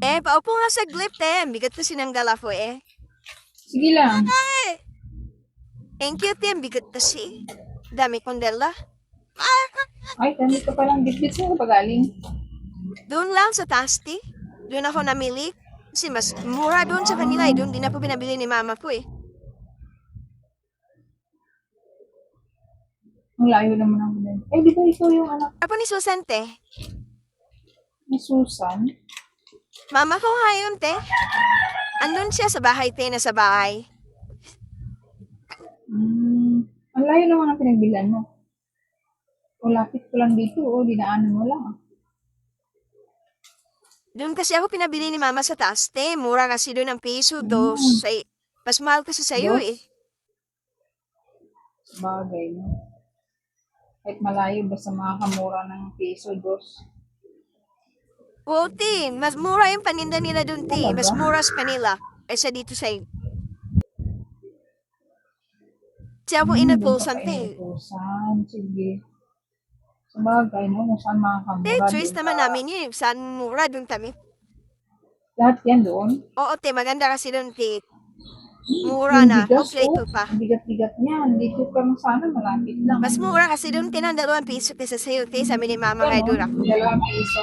Paupo nga saglit bigat na sinanggal ako Sige lang. Thank you bigat na dami kong dala. Ay, dami ka palang bitbit. Saan ka pa galing? Doon lang sa Tasti. Doon ako namili. Kasi mas mura doon sa kanila doon din ako pinabili ni mama ko Ang layo naman ang din. Eh, di ba ikaw yung anak Apo ni Susan ni Susan? Mama ko ngayon Andun siya sa bahay nasa bahay. Ang layo naman ang pinagbilan mo. O lapit ko lang dito, dinaanan mo lang. Doon kasi ako pinabili ni mama sa Taste. Mura kasi doon ang piso, dos. Ay, mas mahal kasi sa'yo Dos? Bagay, no? Kahit malayo, basta makakamura ng piso, dos. Oo, mas mura yung paninda nila doon, Mas Talaga? mura sa kanila. Kaysa dito sa'yo. Siya po Doon inapulsan, pa inutusan. Sige. Sabagay, no? Kung saan makakamura, choice doon naman ka. namin yun. Saan mura doon kami. Lahat yan doon? Oo, maganda kasi doon, Mura Yung na. bigas, Kompleto pa. ang bigat-bigat niyan. Dito ka sana, malapit lang. Mas mura kasi doon, ng 2 piso kaysa sa'yo, Sabi ni mama kay Ganon, doon ako. 2 piso.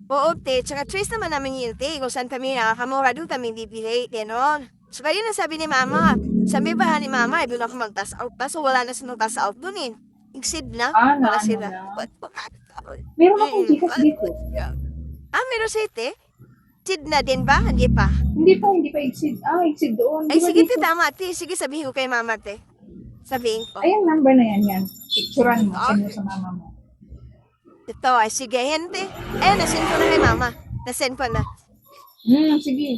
Oo, Tsaka choice naman namin yun, Kung saan kami nakakamura doon kami bibili, ganon. So, kaya na sabi ni mama. Sabi ba ni mama, doon ako mag-task out pa. So, wala na silang task out doon Exceed na. Wala Naano sila. na. Meron akong Gcash dito. Meron siya, Exceed na din ba? Hindi pa. Hindi pa exceed. Exceed doon. Ay, Di ba sige, dito? tama, Sige, sabihin ko kay mama, Sabihin ko. Ay, ang number na yan. Picturean mo. Send mo sa mama mo. Ito, sige, hente. Nasend ko na kay mama. Nasend ko na. Sige.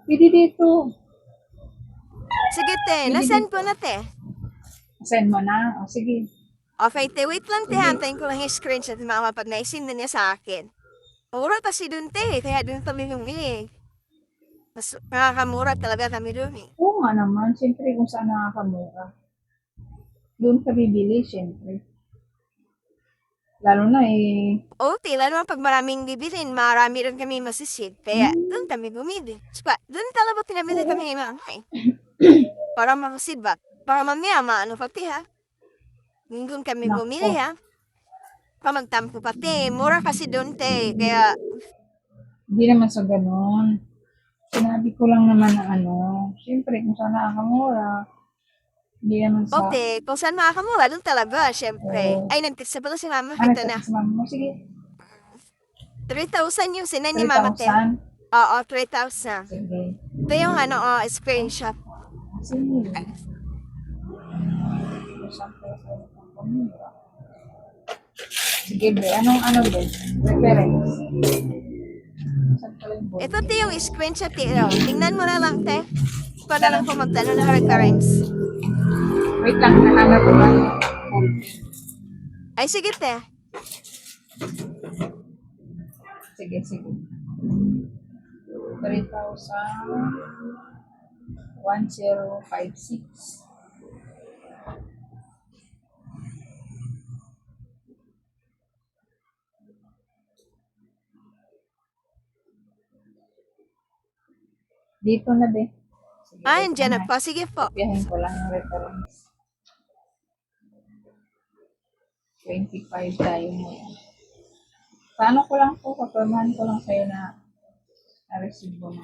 Pwede dito. Sige, nasend ko na, Send mo na. Sige. Okay, wait lang, Hantayin ko lang yung screenshot ni mama pag naisin na niya sa akin. Mura kasi dun, Kaya dun kami bumili. Mas nakakamura talaga kami dun, Oo nga naman. Siyempre, kung saan nakakamura. Doon ka bibili, siyempre. Lalo na lalo naman pag maraming bibilin, marami rin kami masisid. Kaya dun kami bumili. Dun talaga pinabili kami, mama. Para makasid ba? Para mamaya, maano pati Doon kami bumili Pamagtampo pati. Mura kasi doon, Kaya, hindi naman sa ganon. Sinabi ko lang naman na siyempre kung saan nakakamura, hindi naman sa... kung saan makakamura, doon talaga, syempre. Ay, nag-text pala si mama, kita na. Sa mama mo, sige. 3,000 yung sinay ni mama, 3,000? Oo, 3,000. Sige. Ito yung screenshot. Sige. Sige, be. Anong be? Reference. Ito, yung screenshot, Tingnan mo na lang, Ikaw na lang po magtanong ng reference. Wait lang, nahanap ko lang. Ay, sige, Sige. 3,1056. Dito na, be. Sige, Andyan na po. Sige po. Kopyahin ko lang yung reference. 25 tayo mo yan. Paano ko lang po, kapirmahan ko lang sa'yo na na-receive mo na.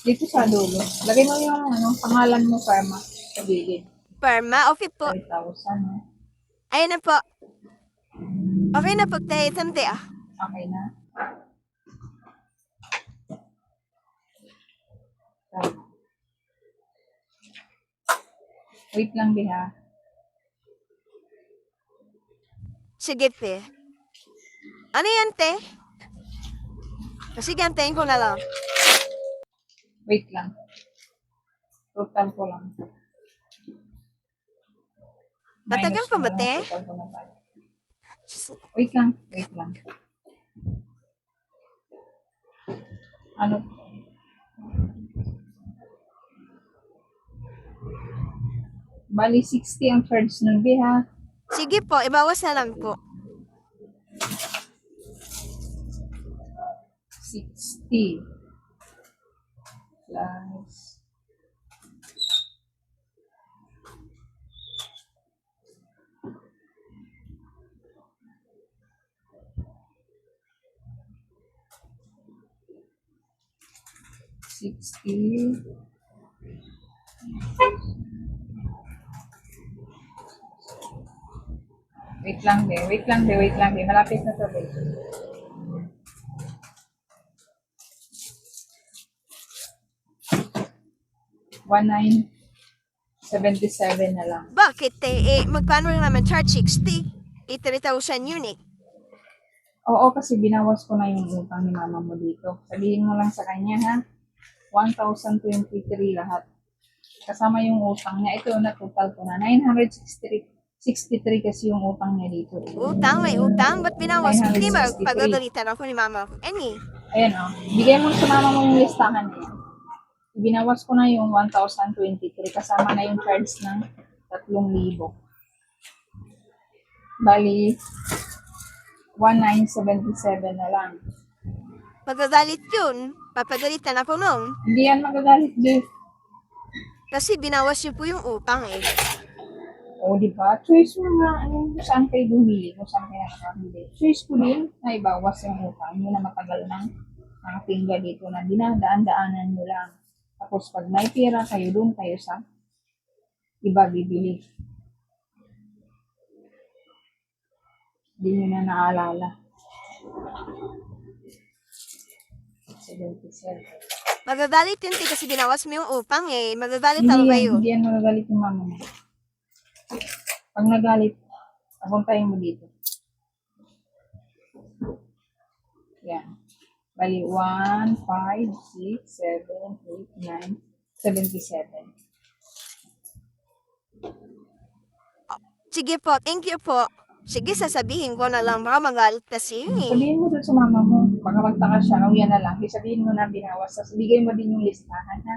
Dito sa dulo. Lagay mo yung pangalan mo, Parma. Sa gilid. Perma, okay po. 3,000. Ayun na po. Okay na po, Tante, Okay na. Wait lang, Biha. Sige, Ano yan, Sige, antayin ko na lang. Wait lang. Total ko lang. Matagal pa ba, Wait lang. Ano? Bali, 60 ang charge nun, Biha. Sige po, ibawas na lang po. 60 plus 60. Wait lang, be. Malapit na to, be. 1,977 na lang. Bakit magkano lang naman charge 60? 3,000 unit. Oo, kasi binawas ko na yung utang ni mama mo dito. Sabihin mo lang sa kanya, ha? 1,023 lahat. Kasama yung utang niya. Ito na total ko na. 963 kasi yung utang niya dito. May utang? Ba't binawas? Hindi 963. pagagalitan ako ni mama. Ayan, oh. Bigay mo sa mama mo yung listahan niya. Binawas ko na yung 1,023. Kasama na yung charge ng 3,000. Bali, 1,977 na lang. Magagalit yun. Papagalitan ako nung. Hindi yan magagalit, Jeff. Kasi binawas yun po yung utang O, di ba? Choice mo nga, kung saan kayo bumili, kung saan kayo nakakabili. Choice ko din na ibawas yung utang nyo na matagal ng nakatingga dito na dinadaan-daanan nyo lang. Tapos pag may pera kayo, doon kayo sa iba bibili. Hindi nyo na naalala. 77. Magagalit yun kasi binawas mo yung utang Magagalit talaga yun. Hindi yan magagalit yung mama mo. Pag nagalit, apuntahin mo dito. Yan. Bali, 1, 5, 6, 7, 8, 9, 77. Sige po, thank you po. Sige, sasabihin ko na lang. Baka magalit kasi yun Sabihin mo doon sa mama mo, baka magtaka siya, yan na lang. Sabihin mo na binawas. Tapos bigay mo din yung listahan, ha?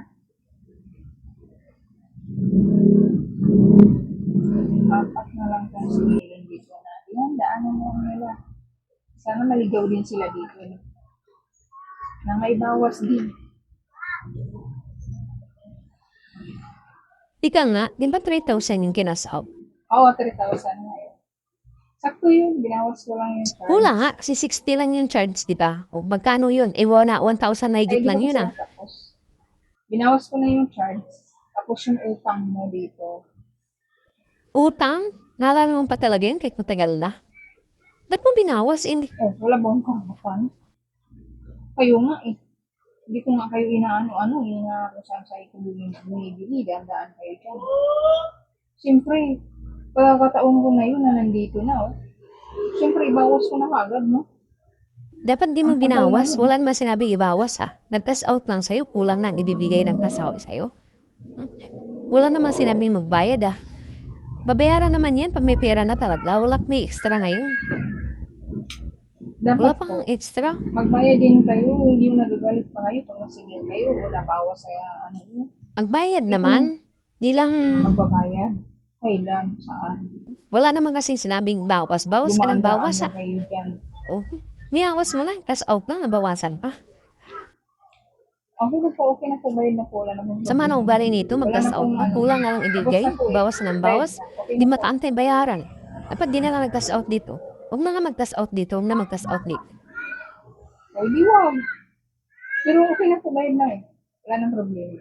Apat na lang kung sinilin dito na. Yan, daanan mo nila. Sana maligaw din sila dito. Na may bawas din. Ika nga, di ba 3,000 yung kinasahod? Oo, 3,000 na yun. Sakto yun, binawas ko lang yung charge. Wala nga, kasi 60 lang yung charge, di ba? O magkano yun? Wala, 1,000 na higit lang yun ah. Tapos, binawas ko na yung charge. Tapos yung utang mo dito. Utang? Naalala mo pa talaga yun kahit matagal na? Ba't mo binawas? Hindi. Wala bang kamutan? Kayo nga eh. Hindi ko nga kayo inaano-ano. Hindi nga kung saan sa ito bumibili. Daan-daan kayo dyan. Siyempre, pagkakataon ko na yun na nandito na. Siyempre, ibawas ko na agad, no? Dapat di mo binawas. Wala naman sinabi ibawas ha. Nag-test out lang sa'yo. Kulang na ang ibibigay ng kasahod sa'yo. Wala naman sinabing magbayad ah. Babayaran naman yan pag may pera na talaga. Wala may extra ngayon. Dapat Wala po, pang extra. magbayad din kayo. Hindi yung nagagalit pa kayo. Pag nasigil kayo, wala bawas sa ano yun. Magbayad naman. Di lang, Magbabayad. Kailan? Saan? wala naman kasing sinabing bawas. Bawas ka ng bawas Dumaan-daan ah. na kayo dyan. Oh, miyawas mo lang. Test out lang, nabawasan pa. Okay na po, bayad na po. Wala namang Sa manong bari nito, mag-test out pa. Kulang na lang ibigay. Bawas ng bawas. Di mataantay bayaran. Dapat di na lang nag-test out dito. Huwag na nga mag-test out dito. Huwag na mag-test out dito. Ay, di wag. Pero okay na po, bayad na eh. Wala nang problema.